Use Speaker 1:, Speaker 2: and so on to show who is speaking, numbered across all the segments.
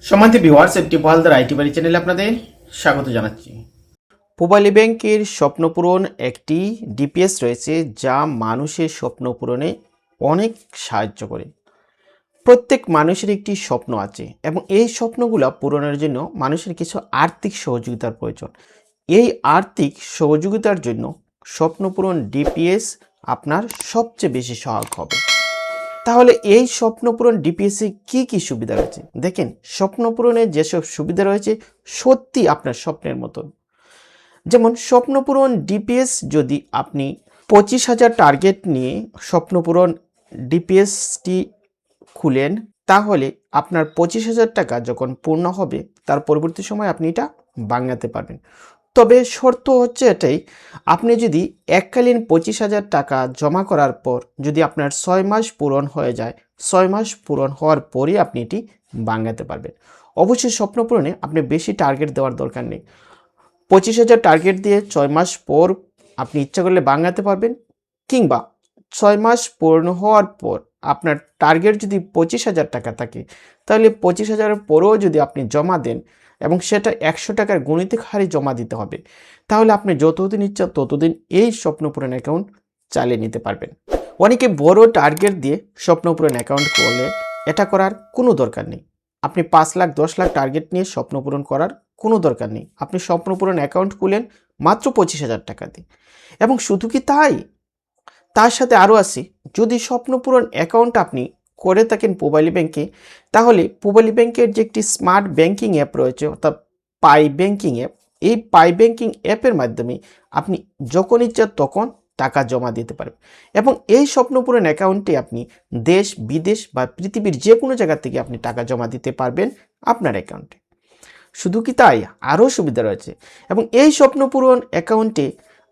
Speaker 1: সম্মানিত ভিউয়ার্স, একটি পহালদার আইটি বাড়ি চ্যানেলে আপনাদের স্বাগত জানাচ্ছি। পূবালী ব্যাংকের স্বপ্নপূরণ একটি ডিপিএস রয়েছে যা মানুষের স্বপ্ন পূরণে অনেক সাহায্য করে। প্রত্যেক মানুষের একটি স্বপ্ন আছে এবং এই স্বপ্নগুলো পূরণের জন্য মানুষের কিছু আর্থিক সহযোগিতার প্রয়োজন। এই আর্থিক সহযোগিতার জন্য স্বপ্নপূরণ ডিপিএস আপনার সবচেয়ে বেশি সহায়ক হবে। তাহলে এই স্বপ্নপূরণ ডিপিএসে কি কি সুবিধা রয়েছে দেখেন। স্বপ্নপূরণের যেসব সুবিধা রয়েছে সত্যি আপনার স্বপ্নের মতন। যেমন স্বপ্নপূরণ ডিপিএস যদি আপনি 25,000 টার্গেট নিয়ে স্বপ্নপূরণ ডিপিএসটি খুলেন, তাহলে আপনার 25,000 টাকা যখন পূর্ণ হবে তার পরবর্তী সময় আপনি এটা ভাঙাতে পারবেন। তবে শর্ত হচ্ছে এটাই, আপনি যদি এককালীন 25,000 টাকা জমা করার পর যদি আপনার 6 মাস পূরণ হয়ে যায়, 6 মাস পূরণ হওয়ার পরই আপনি এটি ভাঙাতে পারবেন। অবশ্যই স্বপ্ন পূরণে আপনি বেশি টার্গেট দেওয়ার দরকার নেই। 25,000 টার্গেট দিয়ে 6 মাস পর আপনি ইচ্ছা করলে ভাঙাতে পারবেন, কিংবা 6 মাস পূর্ণ হওয়ার পর আপনার টার্গেট যদি 25,000 টাকা থাকে, তাহলে 25,000-এর পরেও যদি আপনি জমা দেন এবং সেটা 100 টাকার গণিতিক হারে জমা দিতে হবে, তাহলে আপনি যতদিন ইচ্ছা ততদিন এই স্বপ্নপূরণ অ্যাকাউন্ট চালিয়ে নিতে পারবেন। অনেকে বড় টার্গেট দিয়ে স্বপ্নপূরণ অ্যাকাউন্ট করলে এটা করার কোনো দরকার নেই। আপনি 5 লাখ 10 লাখ টার্গেট নিয়ে স্বপ্নপূরণ করার কোনো দরকার নেই। আপনি স্বপ্নপূরণ অ্যাকাউন্ট খুলেন মাত্র 25,000 টাকা দিয়ে। এবং শুধু কি তাই, তার সাথে আরও আসি, যদি স্বপ্নপূরণ অ্যাকাউন্ট আপনি করে থাকেন পূবালী ব্যাংকে, তাহলে পূবালী ব্যাংকের যে একটি স্মার্ট ব্যাংকিং অ্যাপ রয়েছে অর্থাৎ পাই ব্যাংকিং অ্যাপ, এই পাই ব্যাংকিং অ্যাপের মাধ্যমে আপনি যখন ইচ্ছা তখন টাকা জমা দিতে পারবেন। এবং এই স্বপ্নপূরণ অ্যাকাউন্টে আপনি দেশ বিদেশ বা পৃথিবীর যে কোনো জায়গা থেকে আপনি টাকা জমা দিতে পারবেন আপনার অ্যাকাউন্টে। শুধু কি তাই, আরও সুবিধা রয়েছে। এবং এই স্বপ্নপূরণ অ্যাকাউন্টে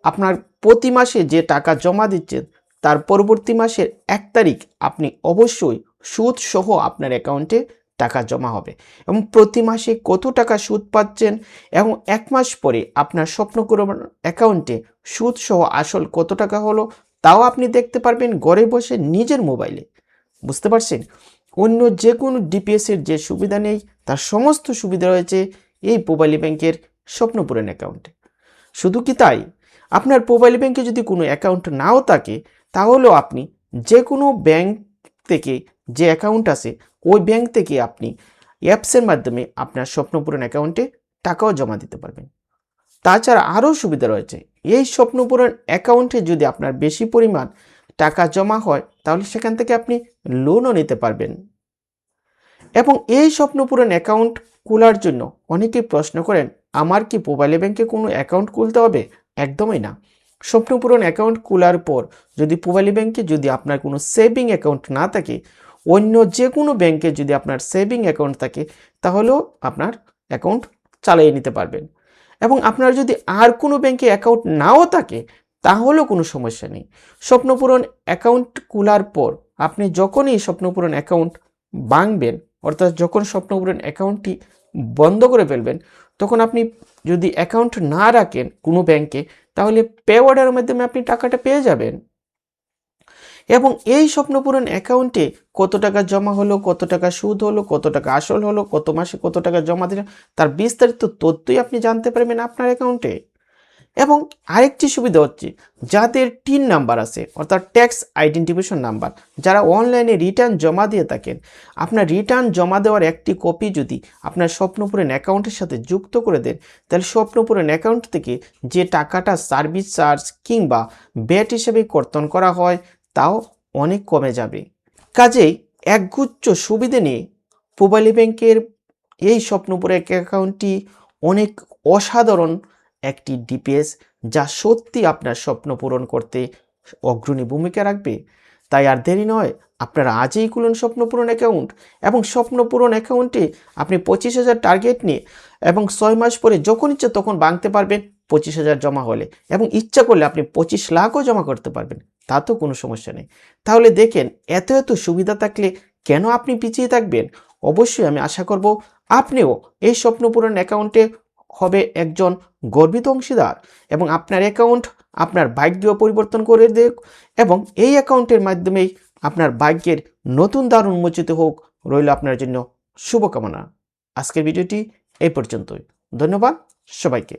Speaker 1: আপনার প্রতি মাসে যে টাকা জমা দিচ্ছেন তার পরবর্তী মাসের 1 তারিখ আপনি অবশ্যই সুদ সহ আপনার অ্যাকাউন্টে টাকা জমা হবে। এবং প্রতি মাসে কত টাকা সুদ পাচ্ছেন এবং 1 মাস পরে আপনার স্বপ্নপূরণ অ্যাকাউন্টে সুদ সহ আসল কত টাকা হলো তাও আপনি দেখতে পারবেন ঘরে বসে নিজের মোবাইলে। বুঝতে পারছেন? অন্য যে কোনো ডিপিএসের যে সুবিধা নেই তার সমস্ত সুবিধা রয়েছে এই পূবালী ব্যাংকের স্বপ্নপূরণ অ্যাকাউন্টে। শুধু কি তাই, আপনার পূবালী ব্যাংকে যদি কোনো অ্যাকাউন্ট নাও থাকে, তাহলেও আপনি যে কোনো ব্যাংক থেকে যে অ্যাকাউন্ট আছে ওই ব্যাংক থেকে আপনি অ্যাপসের মাধ্যমে আপনার স্বপ্নপূরণ অ্যাকাউন্টে টাকাও জমা দিতে পারবেন। তাছাড়া আরও সুবিধা রয়েছে, এই স্বপ্নপূরণ অ্যাকাউন্টে যদি আপনার বেশি পরিমাণ টাকা জমা হয় তাহলে সেখান থেকে আপনি লোনও নিতে পারবেন। এবং এই স্বপ্নপূরণ অ্যাকাউন্ট খোলার জন্য অনেকেই প্রশ্ন করেন, আমার কি পূবালী ব্যাংকে কোনো অ্যাকাউন্ট খুলতে হবে? একদমই না। স্বপ্নপূরণ অ্যাকাউন্ট খোলার পর যদি পূবালী ব্যাংকে যদি আপনার কোনো সেভিং অ্যাকাউন্ট না থাকে, অন্য যে কোনো ব্যাংকে যদি আপনার সেভিং অ্যাকাউন্ট থাকে, তাহলেও আপনার অ্যাকাউন্ট চালিয়ে নিতে পারবেন। এবং আপনার যদি আর কোনো ব্যাংকে অ্যাকাউন্ট নাও থাকে তাহলেও কোনো সমস্যা নেই। স্বপ্নপূরণ অ্যাকাউন্ট খোলার পর আপনি যখনই স্বপ্নপূরণ অ্যাকাউন্ট ভাঙবেন, অর্থাৎ যখন স্বপ্নপূরণ অ্যাকাউন্টটি বন্ধ করে ফেলবেন, তখন আপনি যদি অ্যাকাউন্ট না রাখেন কোনো ব্যাংকে, তাহলে পে অর্ডারের মাধ্যমে আপনি টাকাটা পেয়ে যাবেন। এবং এই স্বপ্নপূরণ অ্যাকাউন্টে কত টাকা জমা হলো, কত টাকা সুদ হলো, কত টাকা আসল হলো, কত মাসে কত টাকা জমা দিলেন, তার বিস্তারিত তথ্যই আপনি জানতে পারবেন আপনার অ্যাকাউন্টে। এবং আরেকটি সুবিধা হচ্ছে, যাদের টিন নাম্বার আছে অর্থাৎ ট্যাক্স আইডেন্টিফিকেশন নাম্বার, যারা অনলাইনে রিটার্ন জমা দিয়ে থাকেন, আপনার রিটার্ন জমা দেওয়ার একটি কপি যদি আপনার স্বপ্নপূরণ অ্যাকাউন্টের সাথে যুক্ত করে দেন, তাহলে স্বপ্নপূরণ অ্যাকাউন্ট থেকে যে টাকাটা সার্ভিস চার্জ কিংবা ভ্যাট হিসেবে কর্তন করা হয় তাও অনেক কমে যাবে। কাজেই একগুচ্ছ সুবিধে নিয়ে পূবালী ব্যাংকের এই স্বপ্নপূরণ অ্যাকাউন্টটি অনেক অসাধারণ একটি ডিপিএস, যা সত্যি আপনার স্বপ্ন পূরণ করতে অগ্রণী ভূমিকা রাখবে। তাই আর দেরি নয়, আপনারা আজই খুলুন স্বপ্নপূরণ অ্যাকাউন্ট। এবং স্বপ্নপূরণ অ্যাকাউন্টে আপনি 25,000 টার্গেট নিয়ে এবং 6 মাস পরে যখন ইচ্ছা তখন ভাঙতে পারবেন 25,000 জমা হলে, এবং ইচ্ছা করলে আপনি 25 লাখও জমা করতে পারবেন, তাতেও কোনো সমস্যা নেই। তাহলে দেখেন, এত এত সুবিধা থাকলে কেন আপনি পিছিয়ে থাকবেন? অবশ্যই আমি আশা করব আপনিও এই স্বপ্নপূরণ অ্যাকাউন্টে হবে একজন গর্বিত অংশীদার, এবং আপনার অ্যাকাউন্ট আপনার ভাগ্য পরিবর্তন করে দেখ, এবং এই অ্যাকাউন্টের মাধ্যমেই আপনার ভাগ্যের নতুন দ্বার উন্মোচিত হোক। রইল আপনার জন্য শুভকামনা। আজকের ভিডিওটি এই পর্যন্তই। ধন্যবাদ সবাইকে।